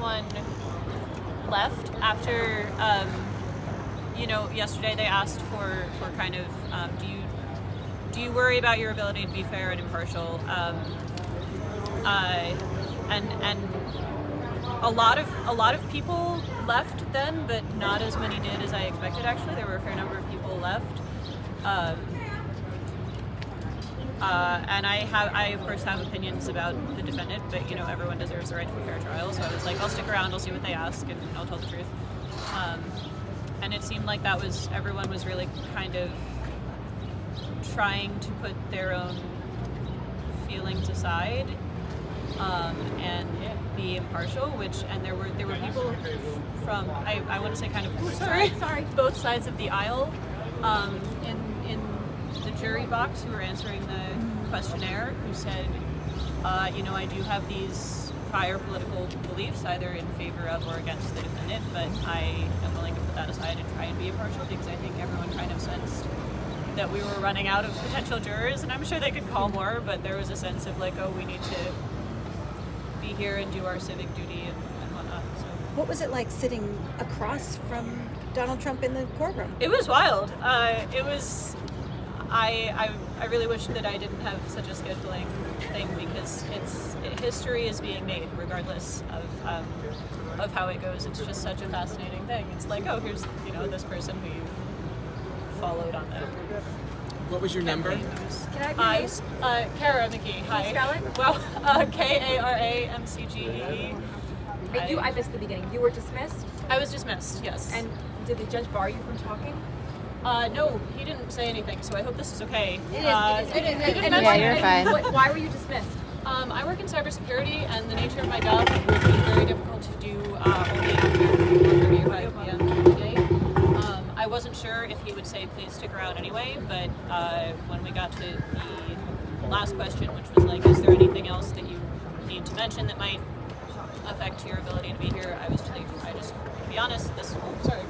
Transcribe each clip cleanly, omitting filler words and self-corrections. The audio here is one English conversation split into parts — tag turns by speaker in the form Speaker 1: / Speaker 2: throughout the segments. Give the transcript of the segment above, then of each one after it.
Speaker 1: everyone left after, yesterday they asked for kind of, do you worry about your ability to be fair and impartial? And a lot of people left then, but not as many did as I expected. Actually, there were a fair number of people left. And I of course have opinions about the defendant, but everyone deserves the right to a fair trial. So I was like, I'll stick around, I'll see what they ask, and I'll tell the truth. And it seemed like everyone was really kind of trying to put their own feelings aside and be impartial. And there were people from I want to say kind of sorry both sides of the aisle in the jury box who were answering the questionnaire who said, I do have these prior political beliefs either in favor of or against the defendant, but I am willing to put that aside and try and be impartial because I think everyone kind of sensed that we were running out of potential jurors, and I'm sure they could call more, but there was a sense of like, oh, we need to be here and do our civic duty and whatnot. So.
Speaker 2: What was it like sitting across from Donald Trump in the courtroom?
Speaker 1: It was wild. It was. I really wish that I didn't have such a scheduling thing because history is being made regardless of how it goes. It's just such a fascinating thing. It's like, oh, here's this person who you followed on the.
Speaker 3: What was your number?
Speaker 4: Can I have your name?
Speaker 1: Kara McGee. Hi.
Speaker 4: Can you spell it?
Speaker 1: Well, KARAMCGEE.
Speaker 4: I missed the beginning. You were dismissed?
Speaker 1: I was dismissed, yes.
Speaker 4: And did the judge bar you from talking?
Speaker 1: No, he didn't say anything, so I hope this is okay.
Speaker 4: It is.
Speaker 5: Yeah, you're fine.
Speaker 4: Why were you dismissed?
Speaker 1: I work in cybersecurity, and the nature of my job would be very difficult to do only after 4:35 p.m. every day. I wasn't sure if he would say please stick around anyway, but when we got to the last question, which was like, is there anything else that you need to mention that might affect your ability to be here, I was like, to be honest, this is what my job.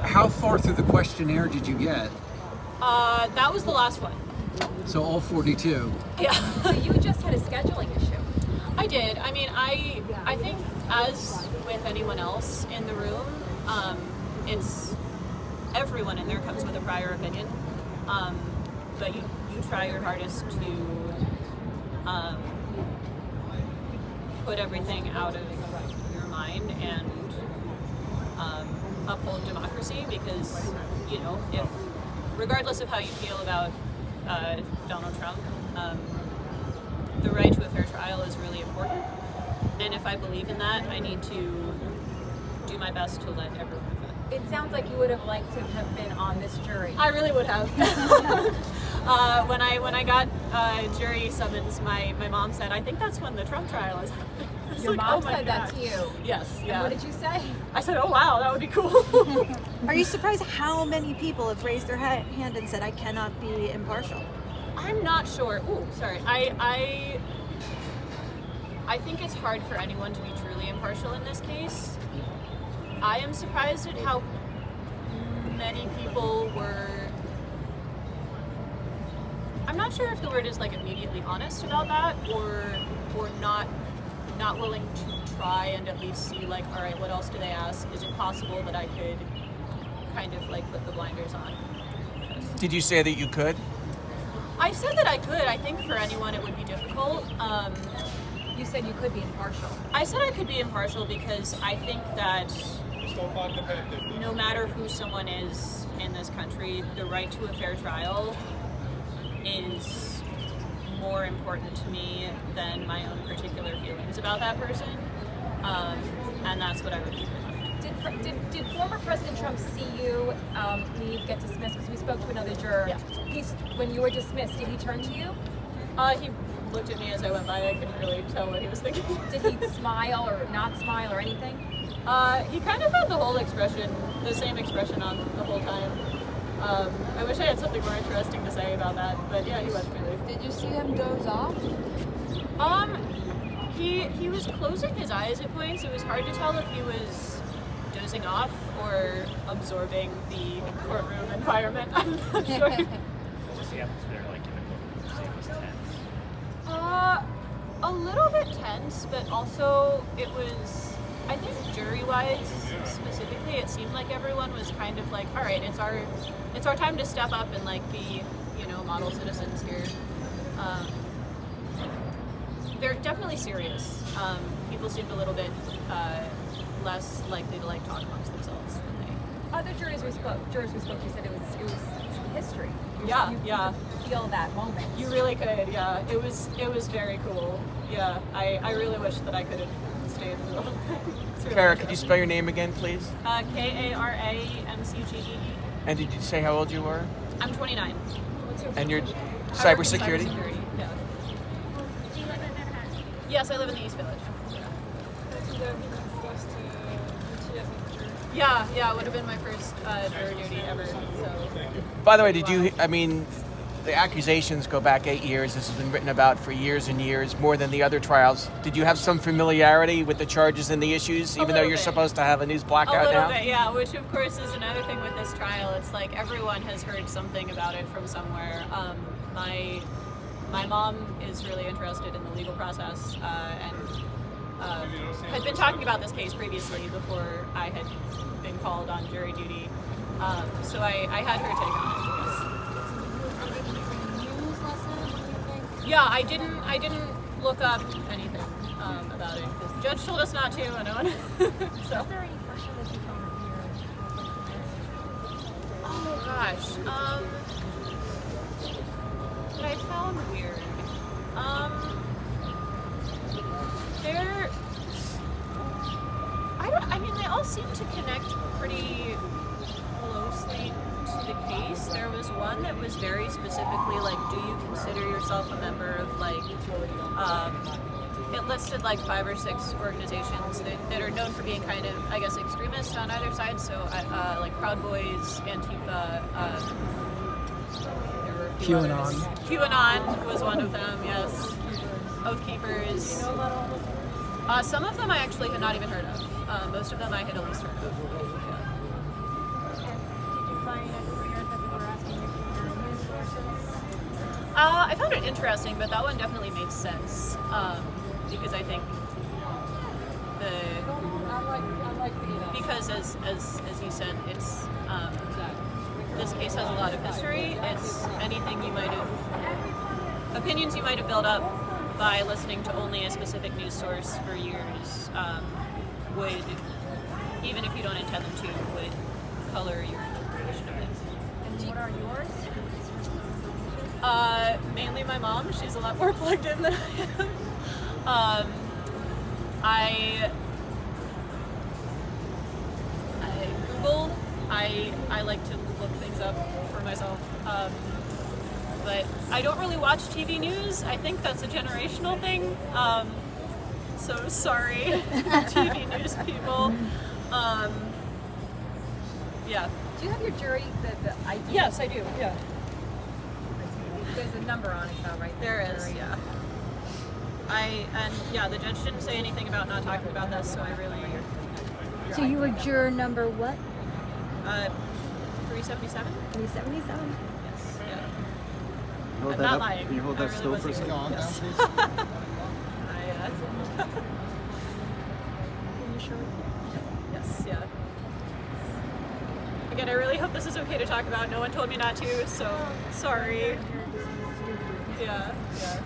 Speaker 6: How far through the questionnaire did you get?
Speaker 1: That was the last one.
Speaker 6: So all 42.
Speaker 1: Yeah.
Speaker 4: So you just had a scheduling issue.
Speaker 1: I did. I mean, I think as with anyone else in the room, it's everyone in there comes with a prior opinion, but you try your hardest to put everything out of your mind and uphold democracy because, if regardless of how you feel about Donald Trump, the right to a fair trial is really important. And if I believe in that, I need to do my best to let everyone know.
Speaker 4: It sounds like you would have liked to have been on this jury.
Speaker 1: I really would have. When I got jury summons, my mom said, I think that's when the Trump trial is.
Speaker 4: Your
Speaker 1: like,
Speaker 4: mom
Speaker 1: oh
Speaker 4: said that to you?
Speaker 1: Yes, yeah.
Speaker 4: And what did you say?
Speaker 1: I said, oh wow, that would be cool.
Speaker 2: Are you surprised how many people have raised their hand and said, I cannot be impartial?
Speaker 1: I'm not sure. Ooh, sorry. I think it's hard for anyone to be truly impartial in this case. I am surprised at how many people were. I'm not sure if the word is like immediately honest about that, or not willing to try and at least see like, all right, what else do they ask? Is it possible that I could kind of like put the blinders on?
Speaker 3: Did you say that you could?
Speaker 1: I said that I could. I think for anyone it would be difficult.
Speaker 4: You said you could be impartial.
Speaker 1: I said I could be impartial because I think that no matter who someone is in this country, the right to a fair trial is more important to me than my own particular feelings about that person. And that's what I would keep in mind.
Speaker 4: Did former President Trump see you leave, get dismissed? Because we spoke to another juror.
Speaker 1: Yeah.
Speaker 4: When you were dismissed, did he turn to you?
Speaker 1: He looked at me as I went by. I couldn't really tell what he was thinking.
Speaker 4: Did he smile or not smile or anything?
Speaker 1: He kind of had the same expression on the whole time. I wish I had something more interesting to say about that, but yeah, he watched me leave.
Speaker 5: Did you see him doze off?
Speaker 1: He was closing his eyes at points. It was hard to tell if he was dozing off or absorbing the courtroom environment. I'm not sure.
Speaker 7: Just the atmosphere, like in the courtroom, it was tense.
Speaker 1: A little bit tense, but also, it was, I think jury-wise specifically, it seemed like everyone was kind of like, all right, it's our time to step up and like be, model citizens here. They're definitely serious. People seemed a little bit less likely to like talk amongst themselves than they.
Speaker 4: Other jurors we spoke to said it was history.
Speaker 1: Yeah,
Speaker 4: You
Speaker 1: yeah.
Speaker 4: could feel that moment.
Speaker 1: You really could, yeah. It was very cool. Yeah, I really wish that I could have stayed for the whole thing. It's really
Speaker 3: Kara,
Speaker 1: cool.
Speaker 3: could you spell your name again, please?
Speaker 1: KARAMCGEE.
Speaker 3: And did you say how old you were?
Speaker 1: I'm 29.
Speaker 3: And your
Speaker 1: I work in
Speaker 3: cybersecurity?
Speaker 1: Cybersecurity, yeah. Yes, I live in the East Village. Yeah, it would have been my first jury duty ever. So.
Speaker 3: By the way, the accusations go back 8 years. This has been written about for years and years, more than the other trials. Did you have some familiarity with the charges and the issues, even though you're
Speaker 1: bit.
Speaker 3: supposed to have a news blackout
Speaker 1: A little
Speaker 3: now?
Speaker 1: bit, yeah, which of course is another thing with this trial. It's like everyone has heard something about it from somewhere. My mom is really interested in the legal process and had been talking about this case previously before I had been called on jury duty. So I had her take on it. Yeah, I didn't look up anything about it because the judge told us not to. I know. So. Oh gosh. That I found weird. They all seem to connect pretty closely to the case. There was one that was very specifically like, do you consider yourself a member of like, it listed like 5 or 6 organizations that are known for being kind of, I guess, extremist on either side. So like Proud Boys, Antifa, there were a few others. QAnon was one of them, yes. Oath Keepers. Some of them I actually had not even heard of. Most of them I had at least heard of. I found it interesting, but that one definitely made sense because I think because as you said, it's this case has a lot of history. It's anything you might have opinions you might have built up by listening to only a specific news source for years would, even if you don't intend them to, would color your interpretation of it.
Speaker 4: And what are yours?
Speaker 1: Mainly my mom. She's a lot more plugged in than I am. I Google. I like to look things up for myself. But I don't really watch TV news. I think that's a generational thing. So sorry, TV news people. Yeah.
Speaker 4: Do you have your jury, the ID?
Speaker 1: Yes, I do. Yeah.
Speaker 4: There's a number on it though, right?
Speaker 1: There is. Yeah. The judge didn't say anything about not talking about this, so I really.
Speaker 2: So you were juror number what?
Speaker 1: 377.
Speaker 2: 377.
Speaker 1: Yes. Yeah.
Speaker 7: Hold
Speaker 1: I'm
Speaker 7: that
Speaker 1: not
Speaker 7: up.
Speaker 1: lying.
Speaker 7: Can you hold
Speaker 1: I
Speaker 7: that
Speaker 1: really
Speaker 7: still
Speaker 1: was
Speaker 7: for a second?
Speaker 1: able- yes. Yes, yeah. Again, I really hope this is okay to talk about. No one told me not to, so sorry. Yeah, yeah.